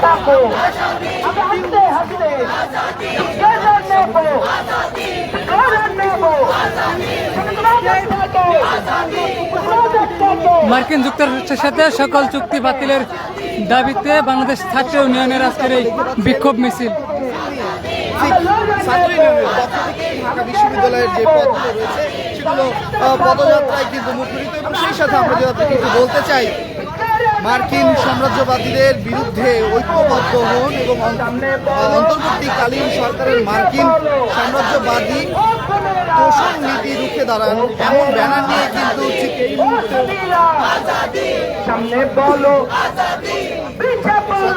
থাকো, আমি হাসতে হাসতে কেড়ে নেব, কেড়ে নেব। মার্কিন যুক্তরাষ্ট্রের সাথে সকল চুক্তি বাতিলের দাবিতে বাংলাদেশ ছাত্র ইউনিয়নের আজকের এই বিক্ষোভ মিছিল। ছাত্র ইউনিয়নের পক্ষ থেকে ঢাকা বিশ্ববিদ্যালয়ের যে পদগুলো রয়েছে সেগুলো পদযাত্রায় কিন্তু মুখরিত, এবং সেই সাথে আমরা যদি আপনাকে একটু বলতে চাই, মার্কিন সাম্রাজ্যবাদীদের বিরুদ্ধে ঐক্যবদ্ধ হন এবং অন্তর্বর্তীকালীন সরকারের মার্কিন সাম্রাজ্যবাদী তোষণ নীতি রুখে দাঁড়ান, এমন ব্যানার নিয়ে কিন্তু ঠিক এই মুহূর্তে সামনে বলো পিছে বলো,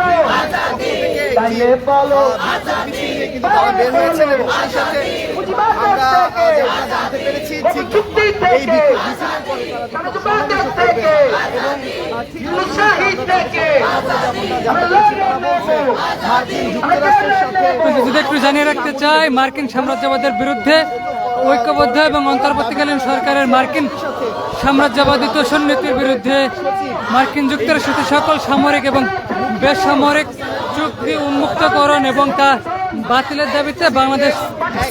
তাইলে বলো কিন্তু তারা বের হয়েছেন, এবং সেই সাথে আমরা যেটা জানতে পেরেছি ঠিক এই মিছিলের পরে তারা সমাবেশ করবে এবং মার্কিন যুক্তরাষ্ট্রের সাথে যদি একটু জানিয়ে রাখতে চাই, মার্কিন সাম্রাজ্যবাদের বিরুদ্ধে ঐক্যবদ্ধ এবং অন্তর্বর্তীকালীন সরকারের মার্কিন সাম্রাজ্যবাদী তোষণ নীতির বিরুদ্ধে মার্কিন যুক্তরাষ্ট্রের সাথে সকল সামরিক এবং বেসামরিক চুক্তি উন্মুক্তকরণ এবং তা বাতিলের দাবিতে বাংলাদেশ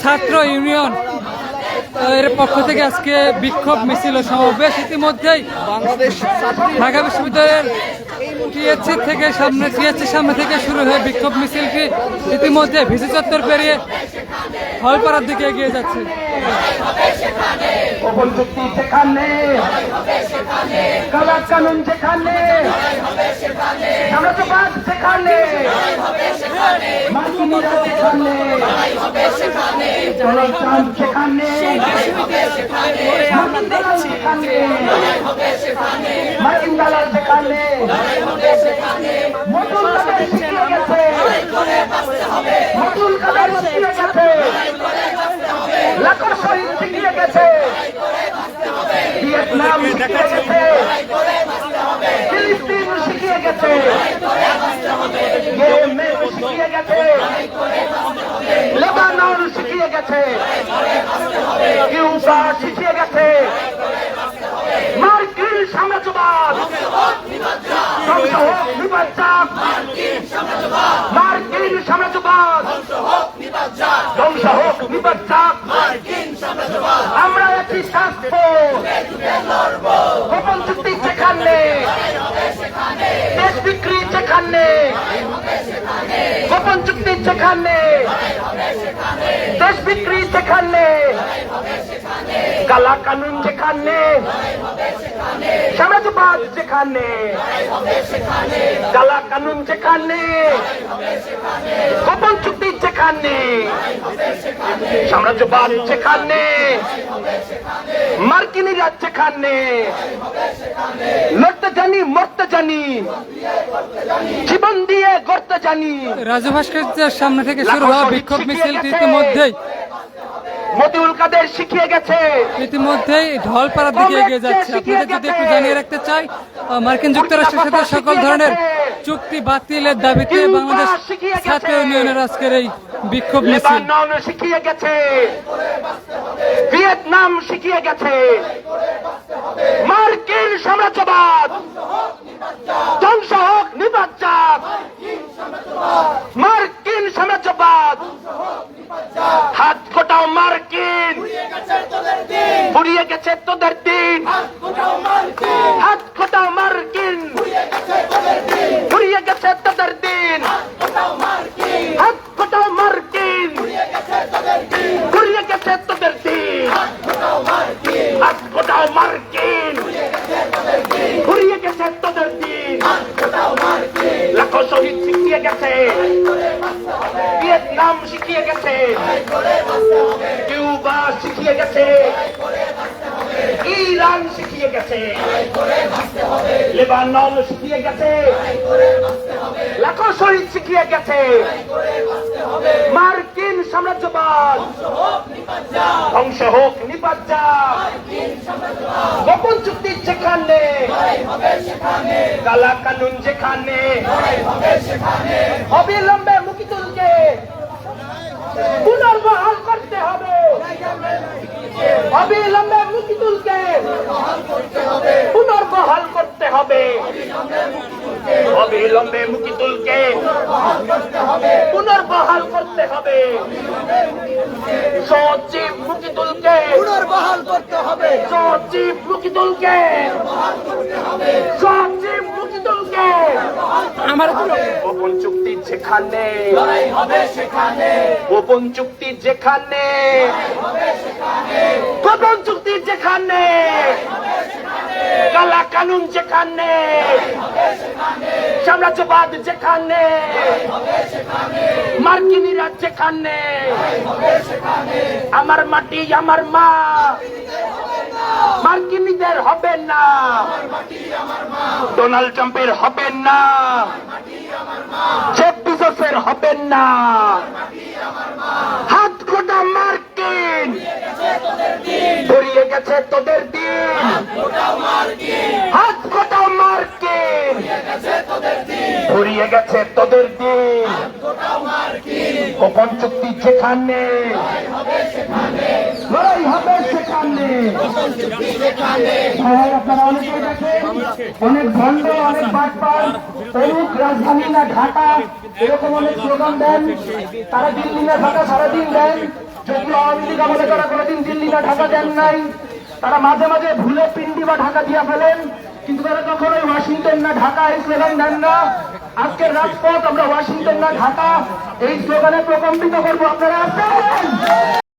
ছাত্র ইউনিয়ন এর পক্ষ থেকে আজকে বিক্ষোভ মিছিল ও সমাবেশ। ইতিমধ্যেই বাংলাদেশ ঢাকা বিশ্ববিদ্যালয়ের টিএসসির সামনে থেকে শুরু হয়ে বিক্ষোভ মিছিলটি ইতিমধ্যে ভিসি চত্বর পেরিয়ে হলপাড়ার দিকে এগিয়ে যাচ্ছে। গোপন চুক্তি যেখানে, কালা কানুন যেখানে, সাম্রাজ্যবাদ যেখানে, মার্কিনীরা যেখানে, জনগণ যেখানে, মার্কিন দালাল যেখানে, মার্কিন দালাল যেখানে, মতুল কাদের শিখিয়ে গেছে, মতুল কাদের শিখিয়ে গেছে, লাখো শহীদ শিখিয়ে গেছে, ভিয়েতনাম শিখিয়ে গেছে, ফিলিস্তিন শিখিয়ে গেছে, ইয়েমেন শিখিয়ে গেছে, লেবানন শিখিয়ে গেছে, কিউবা শিখিয়ে গেছে। মার্কিন সাম্রাজ্যবাদ ধ্বংস হোক, নিপাত যাক। মার্কিন সাম্রাজ্যবাদ ধ্বংস হোক, নিপাত যাক। আমরা একটি স্বাস্থ্য গোপন চুক্তি যেখানে, দেশ বিক্রি যেখানে, গোপন চুক্তি যেখানে, দেশ বিক্রি যেখানে, কালা কানুন যেখানে, সাম্রাজ্যবাদ যেখানে, কালা কানুন যেখানে, গোপন চুক্তি যেখানে, সাম্রাজ্যবাদ যেখানে, মার্কিনীরা যেখানে, লড়তে জানি, মরতে জানি, জীবন দিয়ে গড়তে জানি। রাজু ভাস্কর্যের সামনে থেকে শুরু হওয়া বিক্ষোভ মিছিলটি মতিউল কাদের শিখিয়ে গেছে, ইতিমধ্যেই ঢলপাড়ার দিকে এগিয়ে যাচ্ছে। আপনাদের যদি একটু জানিয়ে রাখতে চাই, মার্কিন যুক্তরাষ্ট্রের সাথে সকল ধরনের চুক্তি বাতিলের দাবিতে বাংলাদেশ ছাত্র ইউনিয়নের আজকের এই বিক্ষোভ মিছিল। লেবানন শিখিয়ে গেছে, ভিয়েতনাম শিখিয়ে গেছে, মার্কিন সাম্রাজ্যবাদ ধ্বংস হোক, নিপাত যাক। মার্কিন সাম্রাজ্যবাদ হাত কোটাও, মার্কিন ফুরিয়ে গেছে তোদের দিন, হাত কোটাও মার্কিন ফুরিয়ে গেছে তোদের দিন, হাত কোটাও মার্কিন ফুরিয়ে গেছে তোদের দিন, হাত কোটাও মার্কিন ফুরিয়ে গেছে তোদের দিন। লাখো শহীদ শিখিয়ে গেছে, ভিয়েতনাম শিখিয়ে গেছে, কিউবা শিখিয়ে গেছে, ইরান শিখিয়ে গেছে, লেবানন শিখিয়ে গেছে, লাখো শহীদ শিখিয়ে গেছে। মার্কিন সাম্রাজ্যবাদ ধ্বংস হোক, নিপাত যাক। গোপন চুক্তি যেখানে, কালা কানুন যেখানে, অবিলম্বে মুকিতুলকে পুনর্বহাল করতে হবে, অবিলম্বে মুকিতুলকে পুনর্বহাল করতে হবে, অবিলম্বে মুকিতুলকে পুনর্বহাল করতে হবে সচিব মুকিদুলকে পুনর্বহাল করতে হবে সচিব মুকিদুলকে সচিব মুকিদুলকে আমার গোপন চুক্তি যেখানে গোপন চুক্তি যেখানে গোপন চুক্তি যেখানে কালা কানুন যেখানে সাম্রাজ্যবাদ যেখানে মার্কিনীরা যেখানে আমার মাটি আমার মা মার্কিনীদের হবে না ডোনাল্ড ট্রাম্পের হবে না জেফ বেজোসের হবে না হাত গোটা মার্কিন ফুরিয়ে গেছে তোদের দিন হাত গোটা মার্কিন ফুরিয়ে গেছে তোদের দিন গোপন চুক্তি যেখানে লড়াই হবে সেখানে হ্যাঁ, আপনারা অনেকেই দেখেন অনেক ভণ্ড অনেক বাটপার তরুক রাজধানী না ঢাকা এরকম অনেক স্লোগান দেন তারা দিল্লি না ঢাকা সারাদিন দেন যেগুলো আওয়ামী লীগ আমলে তারা কোনোদিন দিল্লি না ঢাকা দেন নাই তারা মাঝে মাঝে ভুলে পিন্ডি বা ঢাকা দিয়া ফেলেন কিন্তু তারা কখনোই ওয়াশিংটন না ঢাকা এই স্লোগান দেন না আজকের রাজপথ আমরা ওয়াশিংটন না ঢাকা এই স্লোগানে প্রকম্পিত করবো আপনারা আসবেন